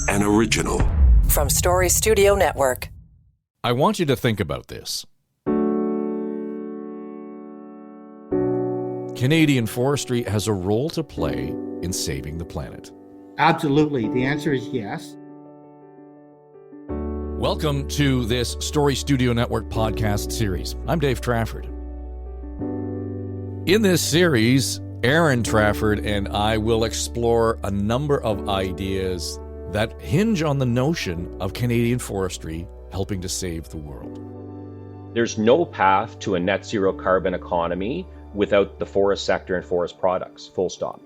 an original. From Story Studio Network. I want you to think about this. Canadian forestry has a role to play in saving the planet. Absolutely. The answer is yes. Welcome to this Story Studio Network podcast series. I'm Dave Trafford. In this series, Aaron Trafford and I will explore a number of ideas that hinge on the notion of Canadian forestry helping to save the world. There's no path to a net zero carbon economy without the forest sector and forest products, full stop.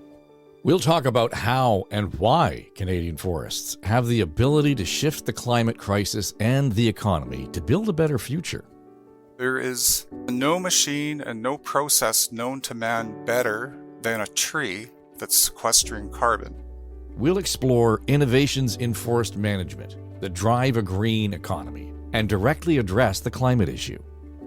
We'll talk about how and why Canadian forests have the ability to shift the climate crisis and the economy to build a better future. There is no machine and no process known to man better than a tree that's sequestering carbon. We'll explore innovations in forest management that drive a green economy and directly address the climate issue.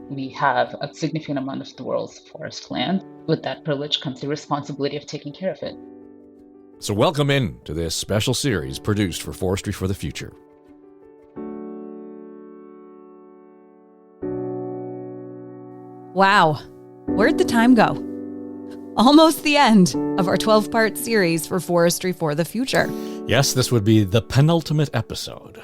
We have a significant amount of the world's forest land. With that privilege comes the responsibility of taking care of it. So welcome in to this special series produced for Forestry for the Future. Wow, where'd the time go? Almost the end of our 12-part series for Forestry for the Future. Yes, this would be the penultimate episode.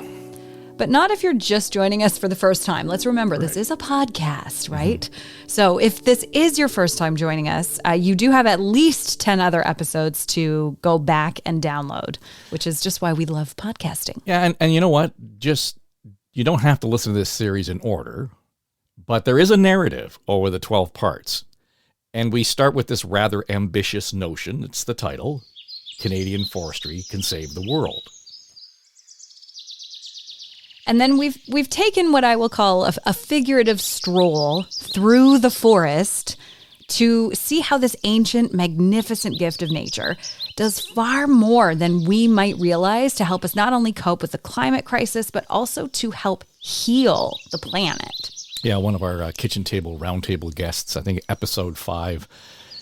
But not if you're just joining us for the first time. Let's remember, This is a podcast, right? Mm-hmm. So if this is your first time joining us, you do have at least 10 other episodes to go back and download, which is just why we love podcasting. Yeah, and you know what? You don't have to listen to this series in order, but there is a narrative over the 12 parts. And we start with this rather ambitious notion. It's the title, Canadian Forestry Can Save the World. And then we've taken what I will call a figurative stroll through the forest to see how this ancient, magnificent gift of nature does far more than we might realize to help us not only cope with the climate crisis, but also to help heal the planet. Yeah, one of our kitchen table roundtable guests, I think episode 5,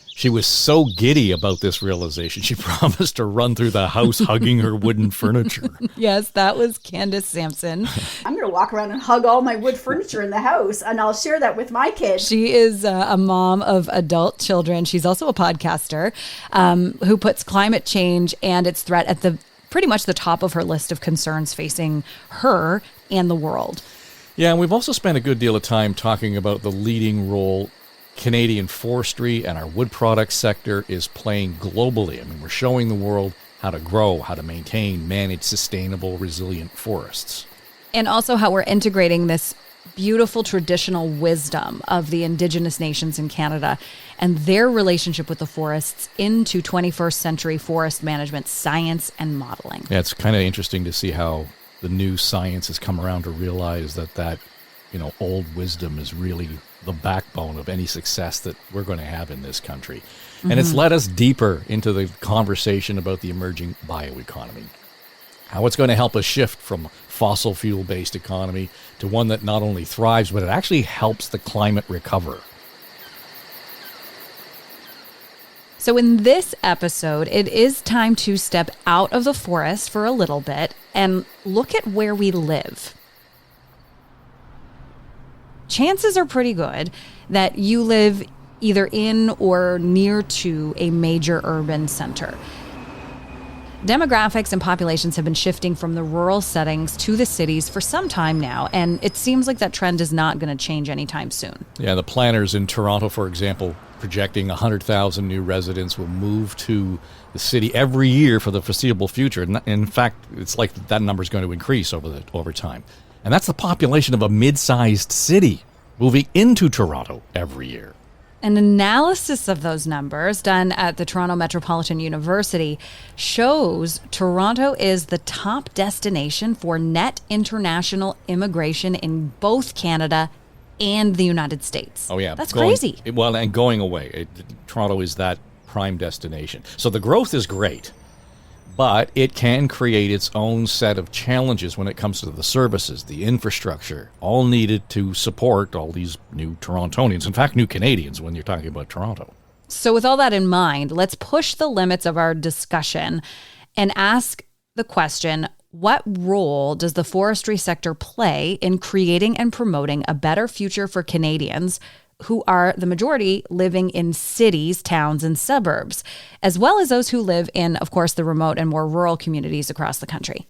she was so giddy about this realization, she promised to run through the house hugging her wooden furniture. Yes, that was Candace Sampson. I'm going to walk around and hug all my wood furniture in the house, and I'll share that with my kids. She is a mom of adult children. She's also a podcaster who puts climate change and its threat at pretty much the top of her list of concerns facing her and the world. Yeah, and we've also spent a good deal of time talking about the leading role Canadian forestry and our wood products sector is playing globally. I mean, we're showing the world how to grow, how to maintain, manage sustainable, resilient forests. And also how we're integrating this beautiful traditional wisdom of the Indigenous nations in Canada and their relationship with the forests into 21st century forest management science and modeling. Yeah, it's kind of interesting to see how the new science has come around to realize that old wisdom is really the backbone of any success that we're going to have in this country. And it's led us deeper into the conversation about the emerging bioeconomy, how it's going to help us shift from fossil fuel-based economy to one that not only thrives, but it actually helps the climate recover. So in this episode, it is time to step out of the forest for a little bit and look at where we live. Chances are pretty good that you live either in or near to a major urban center. Demographics and populations have been shifting from the rural settings to the cities for some time now, and it seems like that trend is not going to change anytime soon. Yeah, the planners in Toronto, for example, projecting 100,000 new residents will move to the city every year for the foreseeable future. And in fact, it's like that number is going to increase over time. And that's the population of a mid-sized city moving into Toronto every year. An analysis of those numbers done at the Toronto Metropolitan University shows Toronto is the top destination for net international immigration in both Canada and the United States. Oh, yeah. That's crazy. And going away. Toronto is that prime destination. So the growth is great, but it can create its own set of challenges when it comes to the services, the infrastructure, all needed to support all these new Torontonians, in fact, new Canadians when you're talking about Toronto. So with all that in mind, let's push the limits of our discussion and ask the question, what role does the forestry sector play in creating and promoting a better future for Canadians who are the majority living in cities, towns, and suburbs, as well as those who live in, of course, the remote and more rural communities across the country?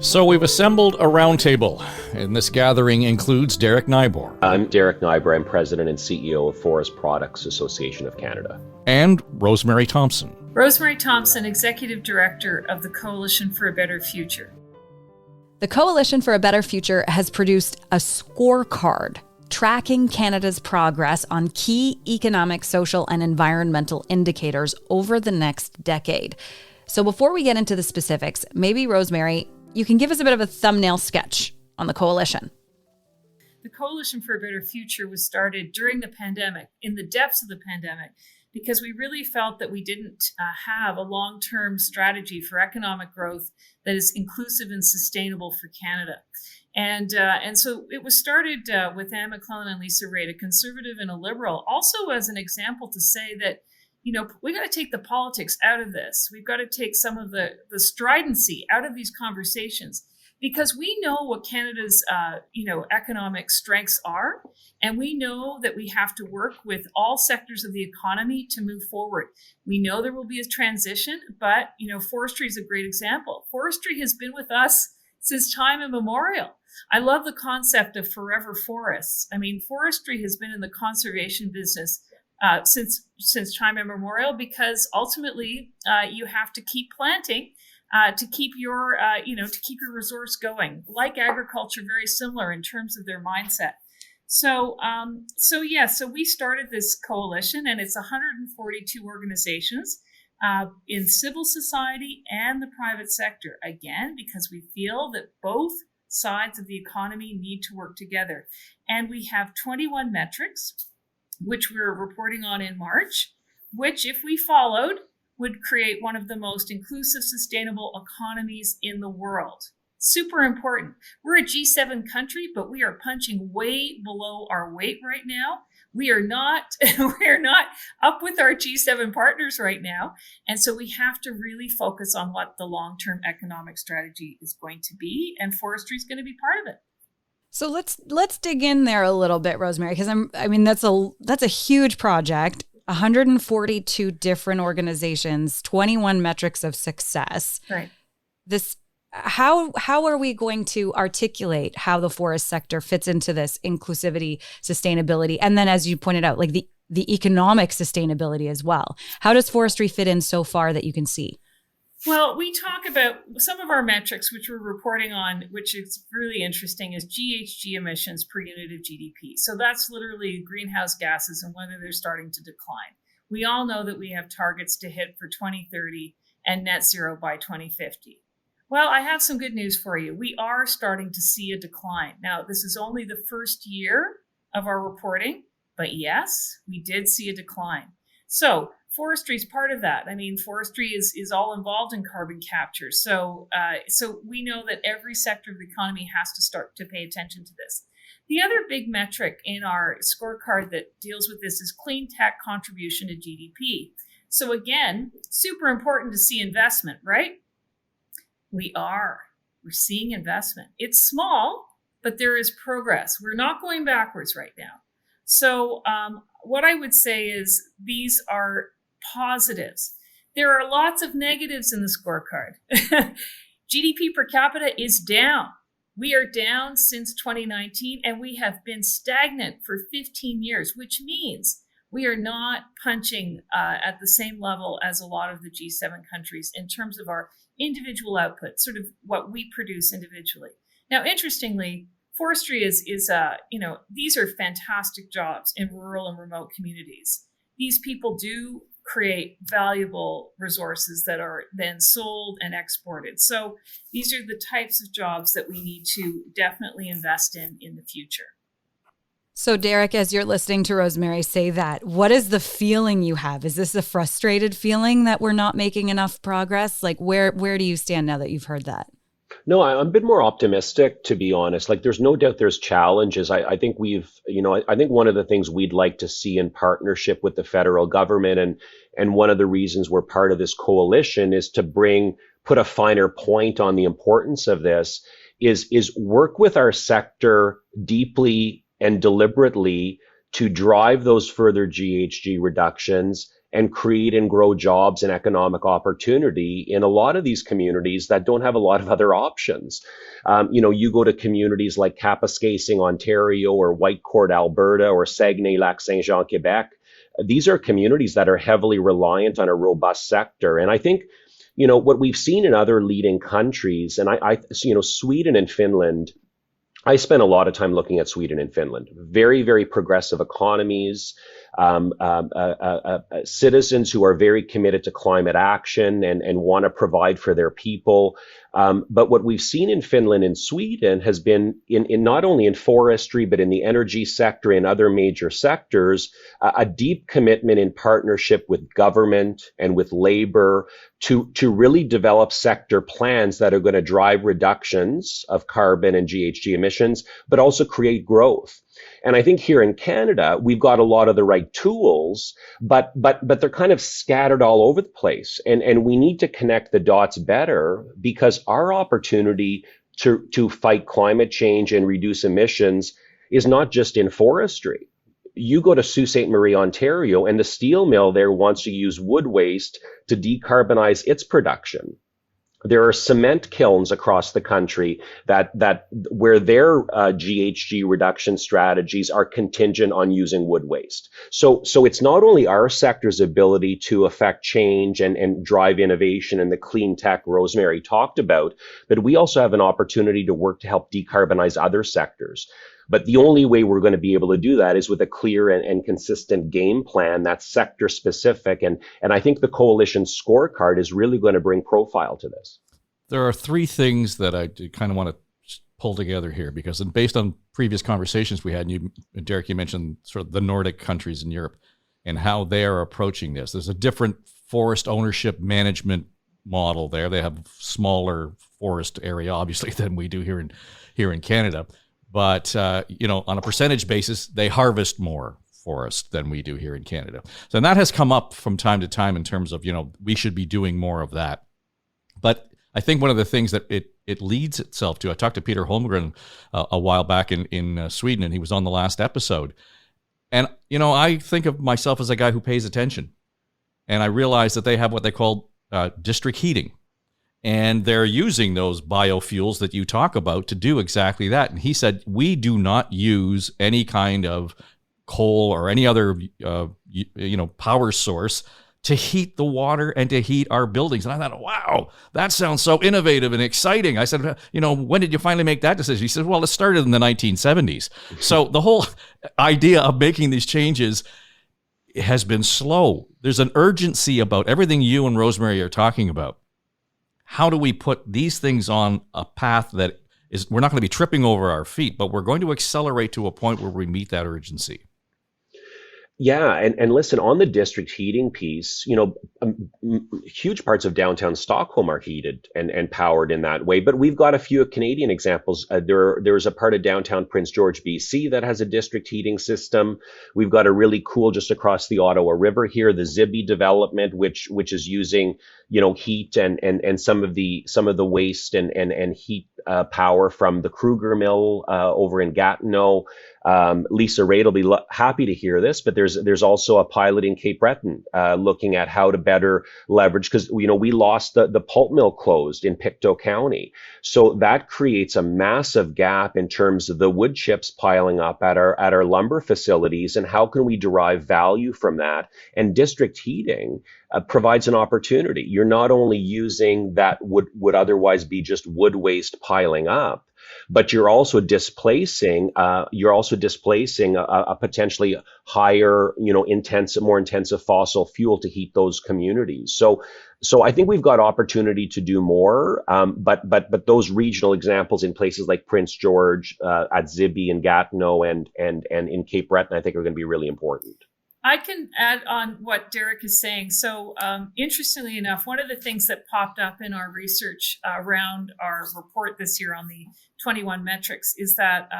So we've assembled a roundtable, and this gathering includes Derek Nighbor. I'm Derek Nighbor. I'm President and CEO of Forest Products Association of Canada. And Rosemary Thompson. Rosemary Thompson, Executive Director of the Coalition for a Better Future. The Coalition for a Better Future has produced a scorecard tracking Canada's progress on key economic, social, and environmental indicators over the next decade. So before we get into the specifics, maybe Rosemary, you can give us a bit of a thumbnail sketch on the coalition. The Coalition for a Better Future was started during the pandemic, in the depths of the pandemic, because we really felt that we didn't have a long-term strategy for economic growth that is inclusive and sustainable for Canada. And so it was started with Anne McClellan and Lisa Raitt, a conservative and a liberal, also as an example to say that, you know, we got to take the politics out of this. We've got to take some of the stridency out of these conversations, because we know what Canada's, economic strengths are. And we know that we have to work with all sectors of the economy to move forward. We know there will be a transition, but, you know, forestry is a great example. Forestry has been with us since time immemorial. I love the concept of forever forests. I mean, forestry has been in the conservation business since time immemorial, because ultimately you have to keep planting to keep your resource going. Like agriculture, very similar in terms of their mindset. So we started this coalition, and it's 142 organizations in civil society and the private sector. Again, because we feel that both sides of the economy need to work together, and we have 21 metrics, which we're reporting on in March, which, if we followed, would create one of the most inclusive, sustainable economies in the world. Super important. We're a G7 country, but we are punching way below our weight right now. We are not up with our G7 partners right now. And so we have to really focus on what the long-term economic strategy is going to be, and forestry is going to be part of it. So let's dig in there a little bit, Rosemary, because that's a huge project. 142 different organizations, 21 metrics of success. Right. How are we going to articulate how the forest sector fits into this inclusivity, sustainability, and then, as you pointed out, like the economic sustainability as well? How does forestry fit in so far that you can see? Well, we talk about some of our metrics, which we're reporting on, which is really interesting, is GHG emissions per unit of GDP. So that's literally greenhouse gases and whether they're starting to decline. We all know that we have targets to hit for 2030 and net zero by 2050. Well, I have some good news for you. We are starting to see a decline. Now, this is only the first year of our reporting, but yes, we did see a decline. So forestry is part of that. I mean, forestry is all involved in carbon capture. So we know that every sector of the economy has to start to pay attention to this. The other big metric in our scorecard that deals with this is clean tech contribution to GDP. So again, super important to see investment, right? We're seeing investment. It's small, but there is progress. We're not going backwards right now. So what I would say is these are positives. There are lots of negatives in the scorecard. GDP per capita is down. We are down since 2019, and we have been stagnant for 15 years, which means we are not punching at the same level as a lot of the G7 countries in terms of our individual output, sort of what we produce individually. Now, interestingly, forestry is these are fantastic jobs in rural and remote communities. These people do create valuable resources that are then sold and exported. So these are the types of jobs that we need to definitely invest in the future. So Derek, as you're listening to Rosemary say that, what is the feeling you have? Is this a frustrated feeling that we're not making enough progress? Like where do you stand now that you've heard that? No, I'm a bit more optimistic, to be honest. Like, there's no doubt there's challenges. I think I think one of the things we'd like to see in partnership with the federal government, and one of the reasons we're part of this coalition is to put a finer point on the importance of this, is work with our sector deeply and deliberately to drive those further GHG reductions and create and grow jobs and economic opportunity in a lot of these communities that don't have a lot of other options. You go to communities like Kapuskasing, Ontario, or Whitecourt, Alberta, or Saguenay-Lac-Saint-Jean, Quebec. These are communities that are heavily reliant on a robust sector. And I think, what we've seen in other leading countries, and Sweden and Finland, I spent a lot of time looking at Sweden and Finland, very, very progressive economies, citizens who are very committed to climate action and want to provide for their people. But what we've seen in Finland and Sweden has been in not only in forestry, but in the energy sector and other major sectors, a deep commitment in partnership with government and with labor to really develop sector plans that are going to drive reductions of carbon and GHG emissions, but also create growth. And I think here in Canada, we've got a lot of the right tools, but they're kind of scattered all over the place. And we need to connect the dots better, because our opportunity to fight climate change and reduce emissions is not just in forestry. You go to Sault Ste. Marie, Ontario, and the steel mill there wants to use wood waste to decarbonize its production. There are cement kilns across the country that where their GHG reduction strategies are contingent on using wood waste. So it's not only our sector's ability to affect change and drive innovation and the clean tech Rosemary talked about, but we also have an opportunity to work to help decarbonize other sectors. But the only way we're going to be able to do that is with a clear and consistent game plan that's sector specific. And I think the coalition scorecard is really going to bring profile to this. There are three things that I kind of want to pull together here, because based on previous conversations we had, and Derek, you mentioned sort of the Nordic countries in Europe and how they are approaching this. There's a different forest ownership management model there. They have smaller forest area, obviously, than we do here in Canada. But, on a percentage basis, they harvest more forest than we do here in Canada. So and that has come up from time to time in terms of, we should be doing more of that. But I think one of the things that it leads itself to, I talked to Peter Holmgren a while back in Sweden, and he was on the last episode. And, I think of myself as a guy who pays attention. And I realize that they have what they call district heating. And they're using those biofuels that you talk about to do exactly that. And he said, we do not use any kind of coal or any other, power source to heat the water and to heat our buildings. And I thought, wow, that sounds so innovative and exciting. I said, when did you finally make that decision? He said, well, it started in the 1970s. So the whole idea of making these changes has been slow. There's an urgency about everything you and Rosemary are talking about. How do we put these things on a path that is, we're not going to be tripping over our feet, but we're going to accelerate to a point where we meet that urgency? Yeah, and listen, on the district heating piece, huge parts of downtown Stockholm are heated and powered in that way. But we've got a few Canadian examples. There's a part of downtown Prince George, BC that has a district heating system. We've got a really cool just across the Ottawa River here, the Zibi development, which is using heat and some of the waste and heat power from the Kruger mill over in Gatineau. Lisa Raitt will be happy to hear this, but there's also a pilot in Cape Breton looking at how to better leverage, because we lost the pulp mill closed in Pictou County, so that creates a massive gap in terms of the wood chips piling up at our lumber facilities, and how can we derive value from that? And district heating provides an opportunity. You're not only using that would otherwise be just wood waste piling up, but you're also displacing a potentially higher, more intensive fossil fuel to heat those communities. So I think we've got opportunity to do more, but those regional examples in places like Prince George, at Zibi and Gatineau and in Cape Breton, I think are going to be really important. I can add on what Derek is saying. So, interestingly enough, one of the things that popped up in our research around our report this year on the 21 metrics is that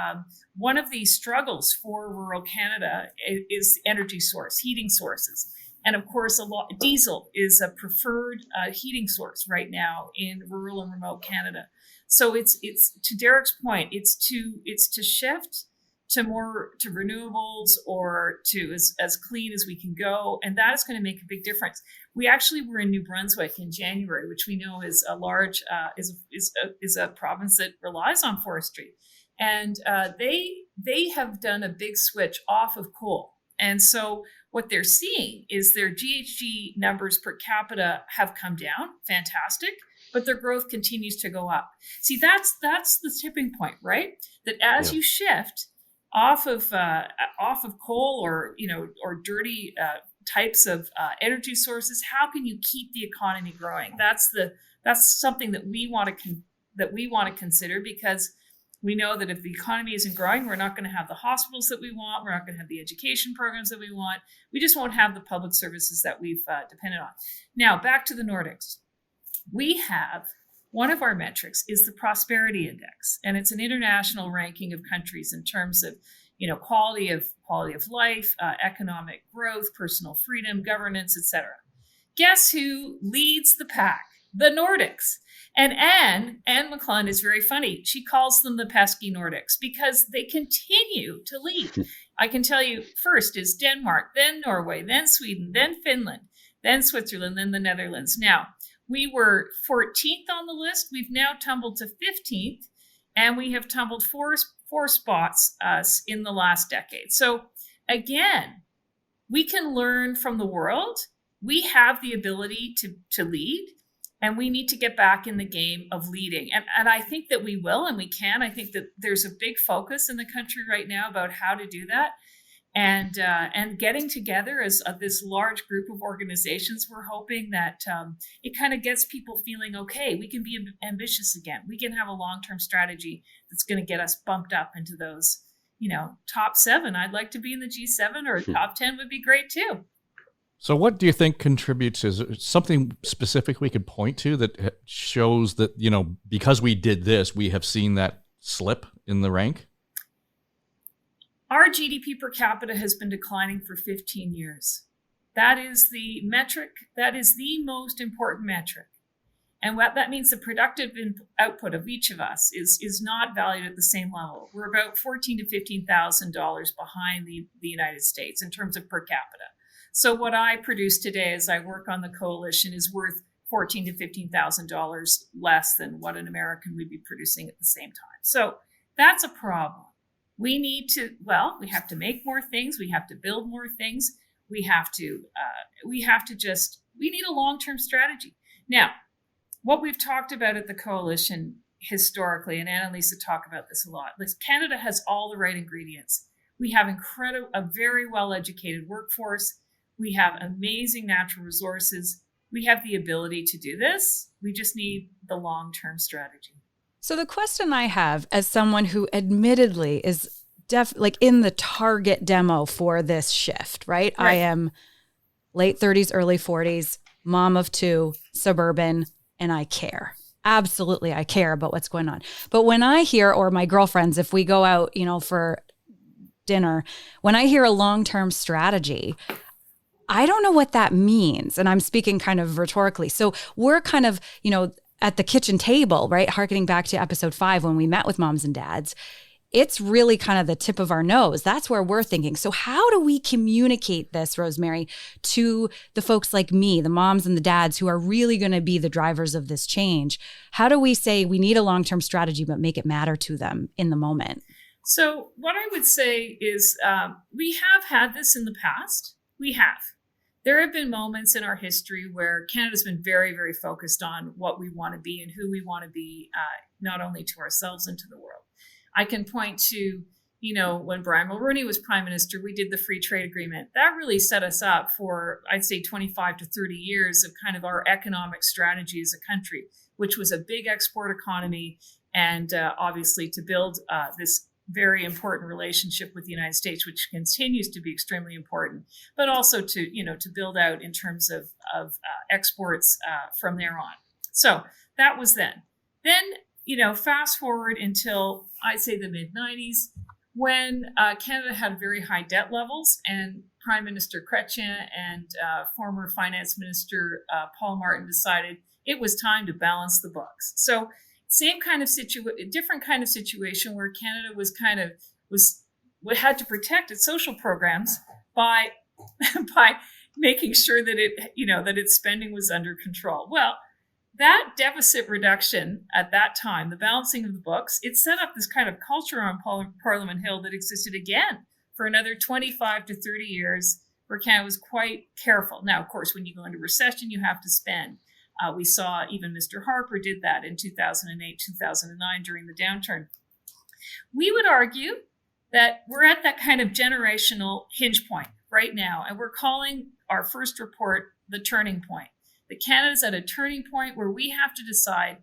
one of the struggles for rural Canada is energy source, heating sources. And of course, diesel is a preferred heating source right now in rural and remote Canada. So it's to Derek's point, it's to shift to renewables or to as clean as we can go, and that is going to make a big difference. We actually were in New Brunswick in January, which we know is a large is a province that relies on forestry, and they have done a big switch off of coal, and so what they're seeing is their GHG numbers per capita have come down, fantastic, but their growth continues to go up. See, that's the tipping point, right? That as you shift off of coal or dirty types of energy sources, how can you keep the economy growing? That's something that we want to consider, because we know that if the economy isn't growing, we're not going to have the hospitals that we want. We're not going to have the education programs that we want. We just won't have the public services that we've depended on. Now, back to the Nordics. We have one of our metrics is the Prosperity Index, and it's an international ranking of countries in terms of, quality of life, economic growth, personal freedom, governance, etc. Guess who leads the pack? The Nordics. And Anne McClellan is very funny. She calls them the pesky Nordics because they continue to lead. I can tell you, first is Denmark, then Norway, then Sweden, then Finland, then Switzerland, then the Netherlands. Now, we were 14th on the list. We've now tumbled to 15th, and we have tumbled four spots in the last decade. So again, we can learn from the world. We have the ability to lead, and we need to get back in the game of leading. And I think that we will, and we can. I think that there's a big focus in the country right now about how to do that. And getting together as this large group of organizations, we're hoping that it kind of gets people feeling, okay, we can be ambitious again. We can have a long-term strategy that's going to get us bumped up into those, top 7. I'd like to be in the G7, or top 10 would be great too. So what do you think contributes? Is there something specific we could point to that shows that, because we did this, we have seen that slip in the rank? Our GDP per capita has been declining for 15 years. That is the metric. That is the most important metric. And what that means, the productive output of each of us is not valued at the same level. We're about $14,000 to $15,000 behind the United States in terms of per capita. So what I produce today as I work on the coalition is worth $14,000 to $15,000 less than what an American would be producing at the same time. So that's a problem. We need to, we have to make more things. We have to build more things. We need a long-term strategy. Now, what we've talked about at the coalition historically, and Anna and Lisa talk about this a lot, Canada has all the right ingredients. We have a very well-educated workforce. We have amazing natural resources. We have the ability to do this. We just need the long-term strategy. So the question I have, as someone who admittedly is in the target demo for this shift, right? I am late 30s, early 40s, mom of 2, suburban, and I care. Absolutely, I care about what's going on. But when I hear, or my girlfriends, if we go out, for dinner, when I hear a long-term strategy, I don't know what that means. And I'm speaking kind of rhetorically. So we're kind of, at the kitchen table, right? Harkening back to episode 5 when we met with moms and dads, it's really kind of the tip of our nose. That's where we're thinking. So how do we communicate this, Rosemary, to the folks like me, the moms and the dads who are really going to be the drivers of this change? How do we say we need a long-term strategy, but make it matter to them in the moment? So what I would say is we have had this in the past. We have. There have been moments in our history where Canada's been very, very focused on what we want to be and who we want to be, not only to ourselves and to the world. I can point to, when Brian Mulroney was Prime Minister, we did the free trade agreement. That really set us up for, I'd say, 25 to 30 years of kind of our economic strategy as a country, which was a big export economy and obviously to build this very important relationship with the United States, which continues to be extremely important, but also to build out in terms of exports from there on. So that was then. Then, fast forward until I'd say the mid-90s, when Canada had very high debt levels, and Prime Minister Chrétien and former Finance Minister Paul Martin decided it was time to balance the books. So different kind of situation where Canada had to protect its social programs by making sure that that its spending was under control. Well, that deficit reduction at that time, the balancing of the books, it set up this kind of culture on Parliament Hill that existed again for another 25 to 30 years, where Canada was quite careful. Now, of course, when you go into recession, you have to spend. We saw even Mr. Harper did that in 2008, 2009 during the downturn. We would argue that we're at that kind of generational hinge point right now, and we're calling our first report the turning point. That Canada's at a turning point where we have to decide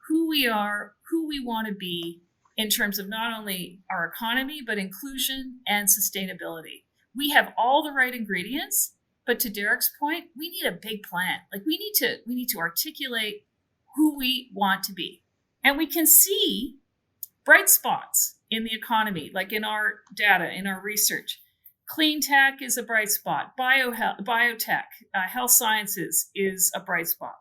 who we are, who we want to be in terms of not only our economy, but inclusion and sustainability. We have all the right ingredients, but to Derek's point, we need a big plan. Like we need to articulate who we want to be. And we can see bright spots in the economy, like in our data, in our research. Clean tech is a bright spot. Biotech, health sciences is a bright spot.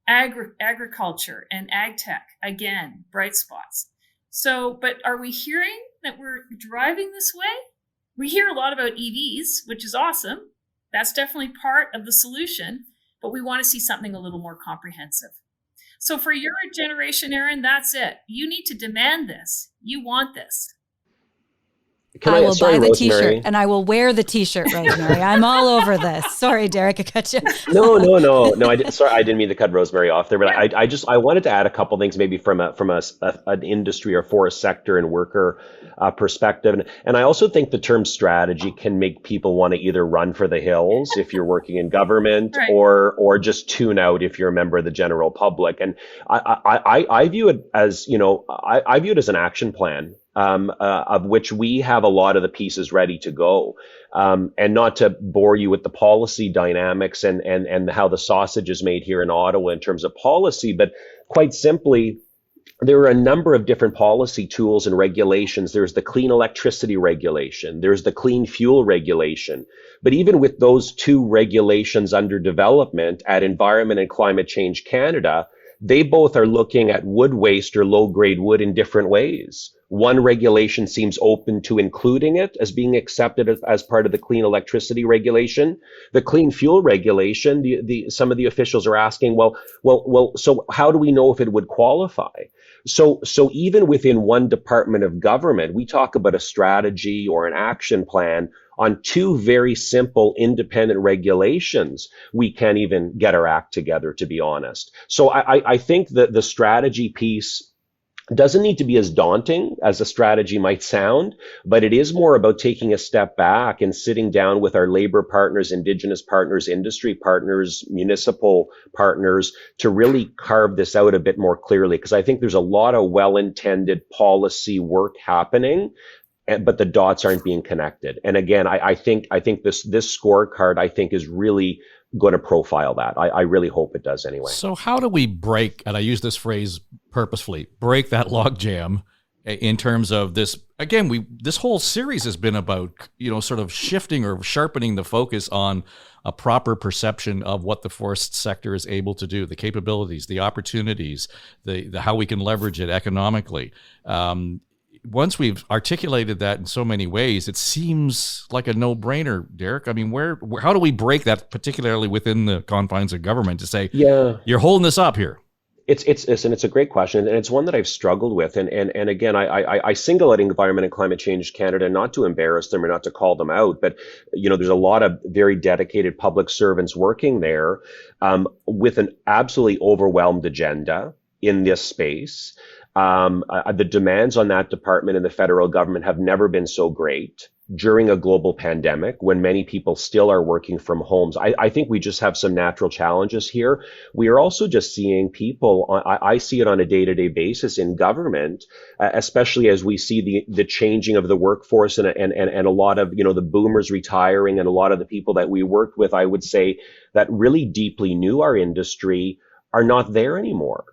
Agriculture and ag tech, again, bright spots. So, but are we hearing that we're driving this way? We hear a lot about EVs, which is awesome. That's definitely part of the solution, but we want to see something a little more comprehensive. So for your generation, Aaron, that's it. You need to demand this. You want this. I will buy the T-shirt and I will wear the T-shirt, Rosemary. I'm all over this. Sorry, Derek, I cut you. No. I didn't mean to cut Rosemary off there, but I wanted to add a couple things maybe from an industry or forest sector and worker perspective, and I also think the term strategy can make people want to either run for the hills if you're working in government, right, or just tune out if you're a member of the general public. And I view it as I view it as an action plan. Of which we have a lot of the pieces ready to go. And not to bore you with the policy dynamics and how the sausage is made here in Ottawa in terms of policy, but quite simply, there are a number of different policy tools and regulations. There's the clean electricity regulation. There's the clean fuel regulation. But even with those two regulations under development at Environment and Climate Change Canada, they both are looking at wood waste or low-grade wood in different ways. One regulation seems open to including it as being accepted as part of the clean electricity regulation. The clean fuel regulation, some of the officials are asking, well, so how do we know if it would qualify? So even within one department of government, we talk about a strategy or an action plan on two very simple independent regulations. We can't even get our act together, to be honest. So I think that the strategy piece doesn't need to be as daunting as a strategy might sound, but it is more about taking a step back and sitting down with our labor partners, Indigenous partners, industry partners, municipal partners to really carve this out a bit more clearly. Because I think there's a lot of well-intended policy work happening, but the dots aren't being connected. And again, I think this scorecard, I think, is really going to profile that. I really hope it does anyway. So how do we break, and I use this phrase purposefully, break that logjam in terms of this? Again, this whole series has been about, sort of shifting or sharpening the focus on a proper perception of what the forest sector is able to do, the capabilities, the opportunities, the how we can leverage it economically. Once we've articulated that in so many ways, it seems like a no-brainer, Derek. I mean, how do we break that, particularly within the confines of government, to say, you're holding this up here? It's a great question, and it's one that I've struggled with. And again, I single out Environment and Climate Change Canada not to embarrass them or not to call them out, but there's a lot of very dedicated public servants working there with an absolutely overwhelmed agenda in this space. The demands on that department in the federal government have never been so great. during a global pandemic when many people still are working from homes. I think we just have some natural challenges here. We are also just seeing people, I see it on a day-to-day basis in government, especially as we see the changing of the workforce and a lot of, the boomers retiring and a lot of the people that we worked with, I would say, that really deeply knew our industry are not there anymore.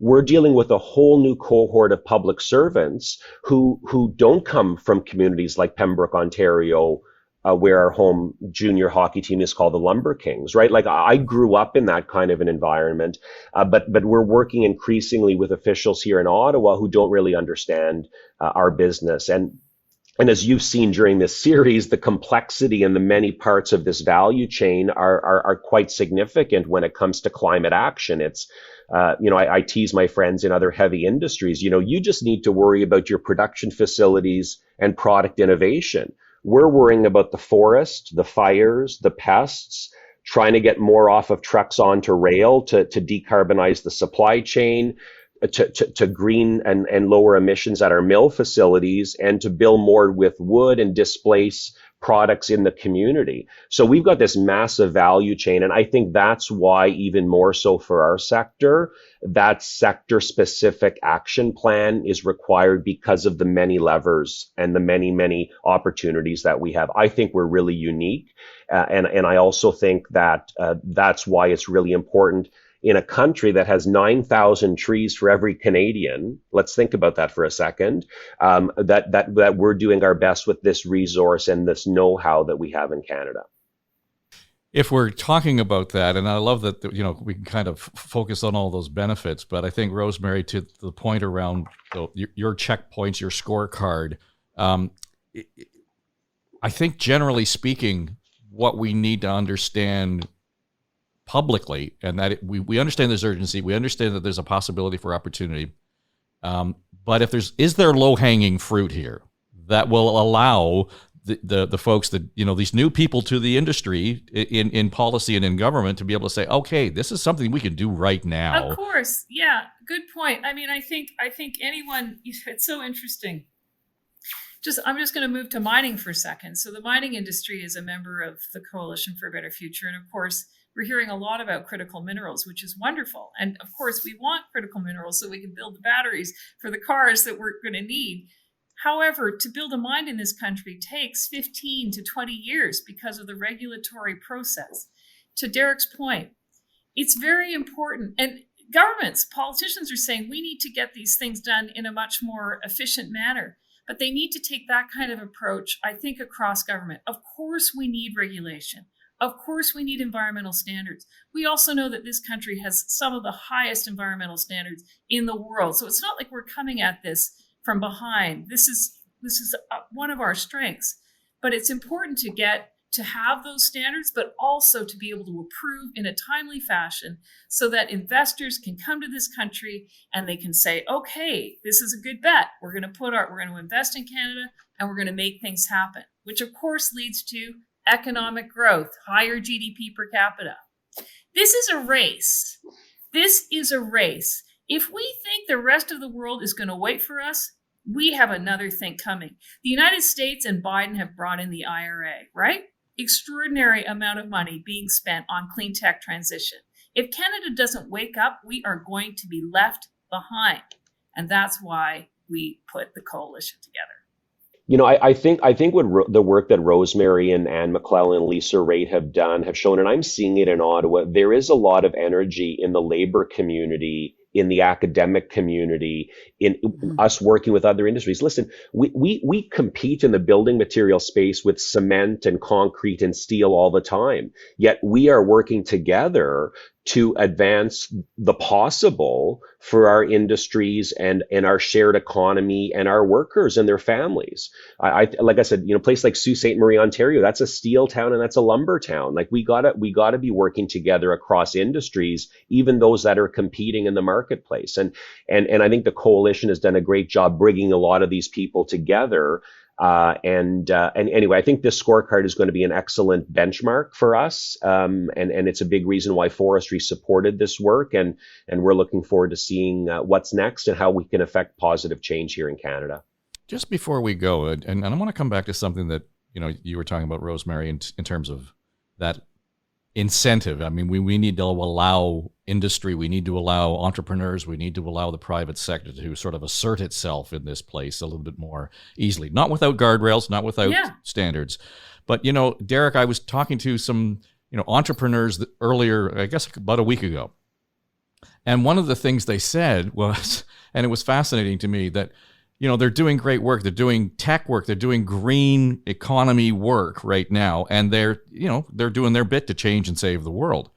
We're dealing with a whole new cohort of public servants who don't come from communities like Pembroke, Ontario, where our home junior hockey team is called the Lumber Kings, right? Like I grew up in that kind of an environment, but we're working increasingly with officials here in Ottawa who don't really understand our business. And as you've seen during this series, the complexity and the many parts of this value chain are quite significant when it comes to climate action. It's, I tease my friends in other heavy industries, you just need to worry about your production facilities and product innovation. We're worrying about the forest, the fires, the pests, trying to get more off of trucks onto rail to decarbonize the supply chain, to green and lower emissions at our mill facilities, and to build more with wood and displace products in the community. So we've got this massive value chain. And I think that's why, even more so for our sector, that sector specific action plan is required because of the many levers and the many, many opportunities that we have. I think we're really unique. And I also think that that's why it's really important in a country that has 9,000 trees for every Canadian. Let's think about that for a second, that we're doing our best with this resource and this know-how that we have in Canada. If we're talking about that, and I love that, we can kind of focus on all those benefits, but I think, Rosemary, to the point around your checkpoints, your scorecard, I think generally speaking, what we need to understand publicly, and that we understand there's urgency, we understand that there's a possibility for opportunity, but is there low-hanging fruit here that will allow the folks that, these new people to the industry in policy and in government to be able to say, okay, this is something we can do right now? Of course. Yeah. Good point. I mean, I think anyone, it's so interesting. I'm just going to move to mining for a second. So the mining industry is a member of the Coalition for a Better Future. And of course, we're hearing a lot about critical minerals, which is wonderful. And of course, we want critical minerals so we can build the batteries for the cars that we're going to need. However, to build a mine in this country takes 15 to 20 years because of the regulatory process. To Derek's point, it's very important. And governments, politicians are saying we need to get these things done in a much more efficient manner. But they need to take that kind of approach, I think, across government. Of course, we need regulation. Of course, we need environmental standards. We also know that this country has some of the highest environmental standards in the world. So it's not like we're coming at this from behind. This is one of our strengths. But it's important to have those standards, but also to be able to approve in a timely fashion so that investors can come to this country and they can say, okay, this is a good bet. We're going to invest in Canada and we're going to make things happen, which of course leads to economic growth, higher GDP per capita. This is a race. If we think the rest of the world is going to wait for us, we have another thing coming. The United States and Biden have brought in the IRA, right? Extraordinary amount of money being spent on clean tech transition. If Canada doesn't wake up, we are going to be left behind. And that's why we put the coalition together. I think what the work that Rosemary and Anne McClellan and Lisa Raitt have shown, and I'm seeing it in Ottawa, there is a lot of energy in the labor community, in the academic community, in us working with other industries. Listen, we compete in the building material space with cement and concrete and steel all the time, yet we are working together to advance the possible for our industries and our shared economy and our workers and their families. Like I said, a place like Sault Ste. Marie, Ontario, that's a steel town and that's a lumber town. Like we gotta be working together across industries, even those that are competing in the marketplace. And I think the coalition has done a great job bringing a lot of these people together. And anyway, I think this scorecard is going to be an excellent benchmark for us. And it's a big reason why Forestry supported this work. And we're looking forward to seeing what's next and how we can affect positive change here in Canada. Just before we go, and I want to come back to something that you were talking about, Rosemary, in terms of that incentive. I mean, we need to allow industry, we need to allow entrepreneurs, we need to allow the private sector to sort of assert itself in this place a little bit more easily, not without guardrails, not without standards. But, Derek, I was talking to some, entrepreneurs earlier, I guess about a week ago. And one of the things they said was, and it was fascinating to me, that, they're doing great work. They're doing tech work. They're doing green economy work right now. And they're doing their bit to change and save the world.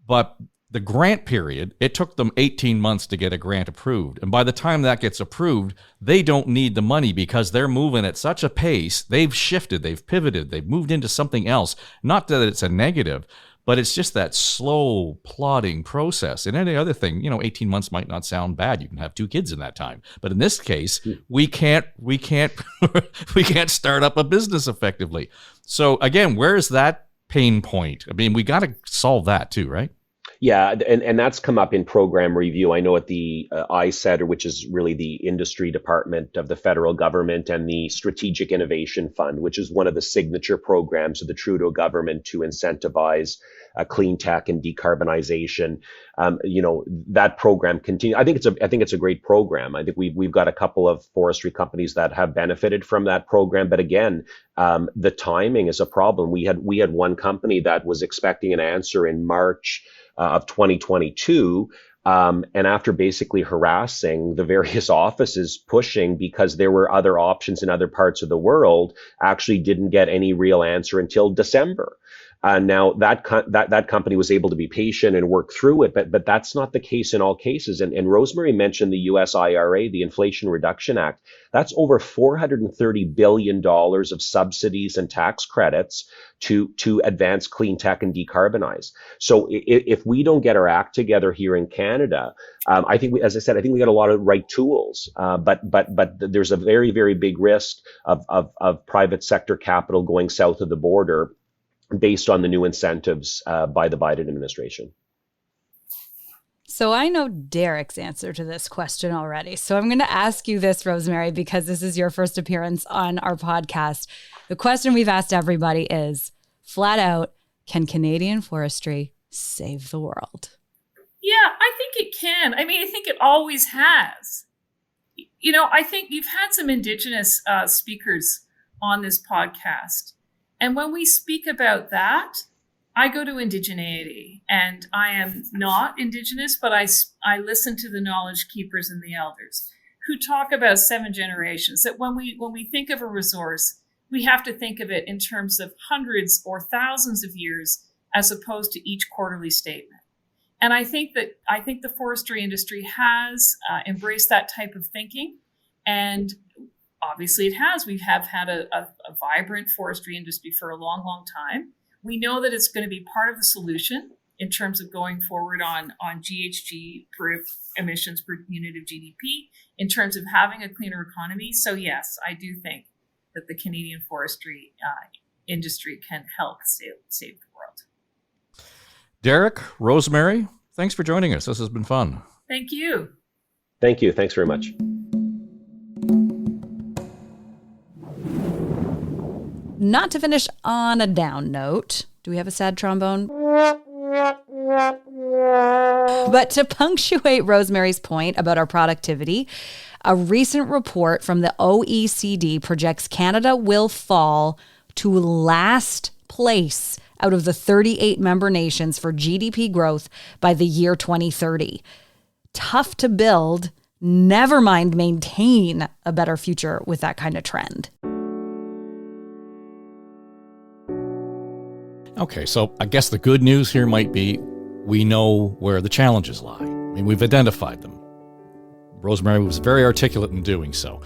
But the grant period, it took them 18 months to get a grant approved. And by the time that gets approved, they don't need the money because they're moving at such a pace. They've shifted, they've pivoted, they've moved into something else. Not that it's a negative, but it's just that slow, plodding process. And any other thing, 18 months might not sound bad. You can have 2 kids in that time. But in this case, we can't we can't start up a business effectively. So again, where's that pain point? I mean, we got to solve that too, right? Yeah, and that's come up in program review. I know at the ICET, which is really the industry department of the federal government, and the Strategic Innovation Fund, which is one of the signature programs of the Trudeau government to incentivize clean tech and decarbonization. That program continues. I think it's a great program. I think we've got a couple of forestry companies that have benefited from that program. But again, the timing is a problem. We had one company that was expecting an answer in March of 2022. And after basically harassing the various offices pushing because there were other options in other parts of the world, actually didn't get any real answer until December. Now that company was able to be patient and work through it, but that's not the case in all cases. And Rosemary mentioned the U.S. IRA, the Inflation Reduction Act. That's over $430 billion of subsidies and tax credits to advance clean tech and decarbonize. So if we don't get our act together here in Canada, I think we got a lot of right tools, but there's a very, very big risk of private sector capital going south of the border based on the new incentives by the Biden administration. So I know Derek's answer to this question already. So I'm going to ask you this, Rosemary, because this is your first appearance on our podcast. The question we've asked everybody is, flat out, can Canadian forestry save the world? Yeah, I think it can. I mean, I think it always has. I think you've had some Indigenous speakers on this podcast. And when we speak about that, I go to indigeneity, and I am not Indigenous, but I listen to the knowledge keepers and the elders who talk about 7 generations, that when we think of a resource, we have to think of it in terms of hundreds or thousands of years as opposed to each quarterly statement. And I think the forestry industry has embraced that type of thinking, and obviously it has. We have had a vibrant forestry industry for a long, long time. We know that it's going to be part of the solution in terms of going forward on GHG per emissions per unit of GDP, in terms of having a cleaner economy. So yes, I do think that the Canadian forestry industry can help save the world. Derek, Rosemary, thanks for joining us. This has been fun. Thank you. Thank you. Thanks very much. Not to finish on a down note. Do we have a sad trombone? But to punctuate Rosemary's point about our productivity, a recent report from the OECD projects Canada will fall to last place out of the 38 member nations for GDP growth by the year 2030. Tough to build, never mind maintain a better future with that kind of trend. Okay, so I guess the good news here might be we know where the challenges lie. I mean, we've identified them. Rosemary was very articulate in doing so.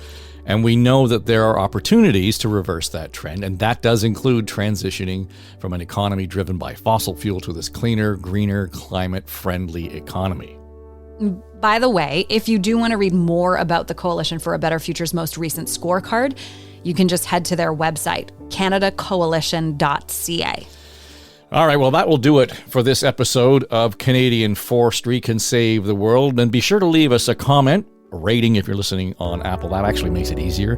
And we know that there are opportunities to reverse that trend, and that does include transitioning from an economy driven by fossil fuel to this cleaner, greener, climate-friendly economy. By the way, if you do want to read more about the Coalition for a Better Future's most recent scorecard, you can just head to their website, canadacoalition.ca. All right, well, that will do it for this episode of Canadian Forestry Can Save the World. And be sure to leave us a comment, a rating if you're listening on Apple. That actually makes it easier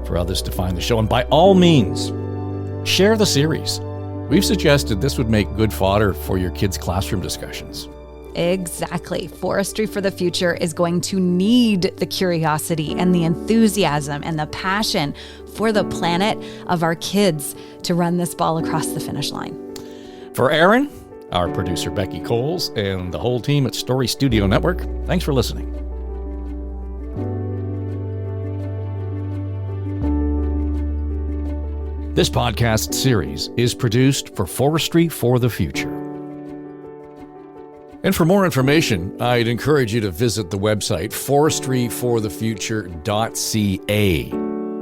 for others to find the show. And by all means, Share the series. We've suggested this would make good fodder for your kids' classroom discussions. Exactly. Forestry for the Future is going to need the curiosity and the enthusiasm and the passion for the planet of our kids to run this ball across the finish line. For Aaron, our producer Becky Coles, and the whole team at Story Studio Network, thanks for listening. This podcast series is produced for Forestry for the Future. And for more information, I'd encourage you to visit the website forestryforthefuture.ca.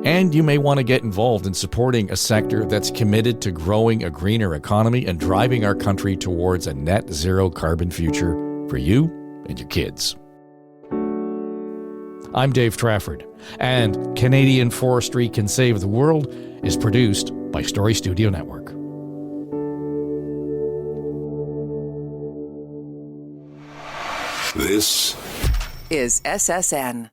And you may want to get involved in supporting a sector that's committed to growing a greener economy and driving our country towards a net zero carbon future for you and your kids. I'm Dave Trafford, and Canadian Forestry Can Save the World is produced by Story Studio Network. This is SSN.